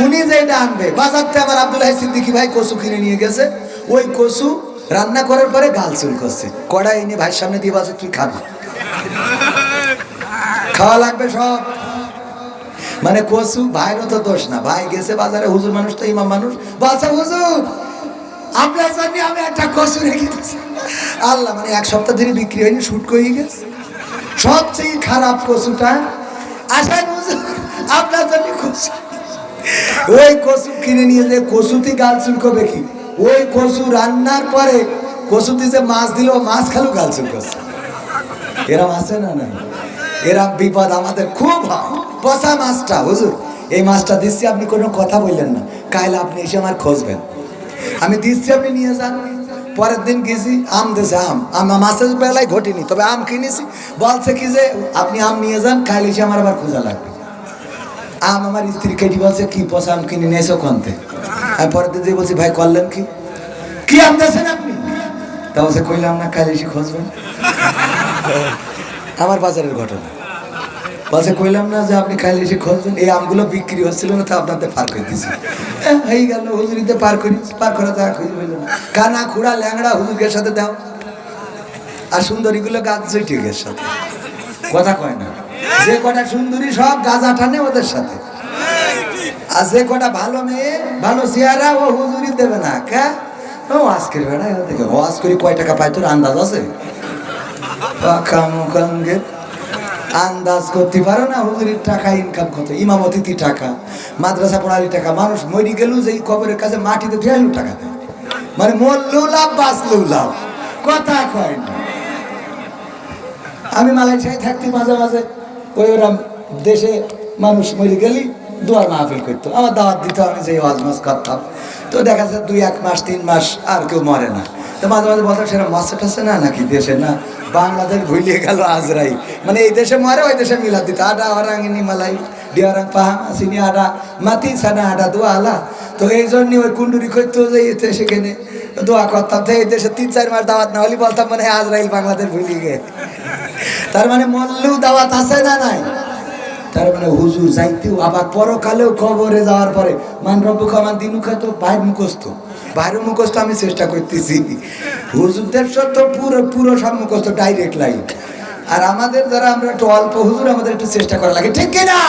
উনি যেটা আনবে বাজারতে আমার আব্দুল্লাহ সিদ্দিকী ভাই কচু কিনে নিয়ে গেছে, ওই কচু রান্না করার পরে গাল চুল করছে, কড়াই এনে ভাইয়ের সামনে দিয়ে বাজে তুই খাবি, খাওয়া লাগবে সব। মানে কচু ভাইয়েরও তো দোষ না, ভাই গেছে বাজারে, হুজুর মানুষ তো ইমাম মানুষ, বলছে হুজুর আপনার জন্য আমি একটা কচু রেখে দিচ্ছি। আল্লাহ, মানে এক সপ্তাহ ধরে বিক্রি হয়নি, শুট করে গেছে সবচেয়ে খারাপ কচুটা। আসেন হুজুর আপনার জন্য কচু। ওই কচু কিনে নিয়ে যে কচুতি গাল চুলকবে কি, ওই কচু রান্নার পরে কচুতি যে মাছ দিল, মাছ খালু গাল চুলকছে। এরম আছে না নাই? এরম বিপদ আমাদের খুব হয়। পচা মাছটা, হুজুর এই মাছটা দিচ্ছি, আপনি কোনো কথা বললেন না, কাইলে আপনি এসে আমার খোঁজবেন, আমি দিচ্ছি আপনি নিয়ে যান। পরের দিন গেছি, আম দিয়েছে, আম মাছের বেলায় ঘটিনি, তবে আম কিনেছি, বলছে কি যে আপনি আম নিয়ে যান, কাইলে এসে আমার আবার খোঁজা লাগবে। আম আমার স্ত্রী কেটে বলছে কি পচা আম কিনে নিয়েছো কনতে? আমি পরের দিন বলছি ভাই করলেন কি, কি আম দিয়েছেন আপনি? তা বলছে কইলাম না কাইলে এসে খুঁজবেন। আমার বাজারের ঘটনা, বলছে কইলাম না যে আপনি কাইলে এসে খুঁজবেন। এই আমগুলো বিক্রি হচ্ছিল না, তো আপনাদের পার করে দিয়েছি, হয়ে গেল হুজুরিতে পার করি, পার করা তো আর খুঁজে হইল না। কানা খুঁড়া ল্যাংড়া হুজুরের সাথে দাও, আর সুন্দরীগুলো গাছ জৈটিকের সাথে, কথা কয় না। যে কটা সুন্দরী সব গাঁজা টানে ওদের সাথে, আর যে কটা ভালো মেয়ে ভালো চেহারা ও হুজুরি দেবে না। কে ও আজকের বেড়ায় দেখে ওয়াজ করি কয় টাকা পাই তোর আন্দাজ আছে? আন্দাজ করতে পারো না হুজুরির টাকা ইনকাম কত, ইমামতি টাকা, মাদ্রাসা পড়ালি টাকা, মানুষ মরি গেলেও যে কবরের কাছে মাটিতে ফেলু টাকা দেয়, মানে মরলেও লাভ বাঁচলেও লাভ, কথা কয় না। আমি মালয়েশিয়ায় থাকতে মাঝে মাঝে ওই ওরা দেশে মানুষ মরে গেলি দোয়ার মাহফিল করতো, আমার দাওয়াত দিত, আমি যে ওয়াজ মাস করতাম। তো দেখা যাচ্ছে 2-1 মাস 3 মাস আর কেউ মরে না, তো মাঝে মাঝে বলতাম সেটা মাসে টাসে না নাকি দেশে, না বাংলাদেশ ভুলিয়ে গেল আজরাই, মানে এই দেশে মরে ওই দেশে মিলা দিত, আডা ওরাঙ্গিনী মালাই ডিয়ারাং পাহাম আসিনি আডা মাতি সানা আডা দোয়া আলা। তো এই জন্য ওই কুন্ডুরি করতো যে সেখানে দোয়া করতাম, তো এই দেশে 3-4 মাস দাওয়াত না হলে বলতাম মানে আজরাইল বাংলাদেশ ভুলিয়ে গে। তার মানে মরলেও দাওয়াত আছে না নাই? তার মানে হুজুর যাইতেও আবার পরকালেও কবরে যাওয়ার পরে মান রব্বুক আমার দিনু খায় তো বাইর মুখস্থ, বাইরের মুখস্থ আমি চেষ্টা করতেছি, হুজুরদের তো পুরো পুরো সব মুখস্থ ডাইরেক্ট লাইন, আর আমাদের যারা আমরা একটু অল্প হুজুর আমাদের একটু চেষ্টা করা লাগে, ঠিক কিনা?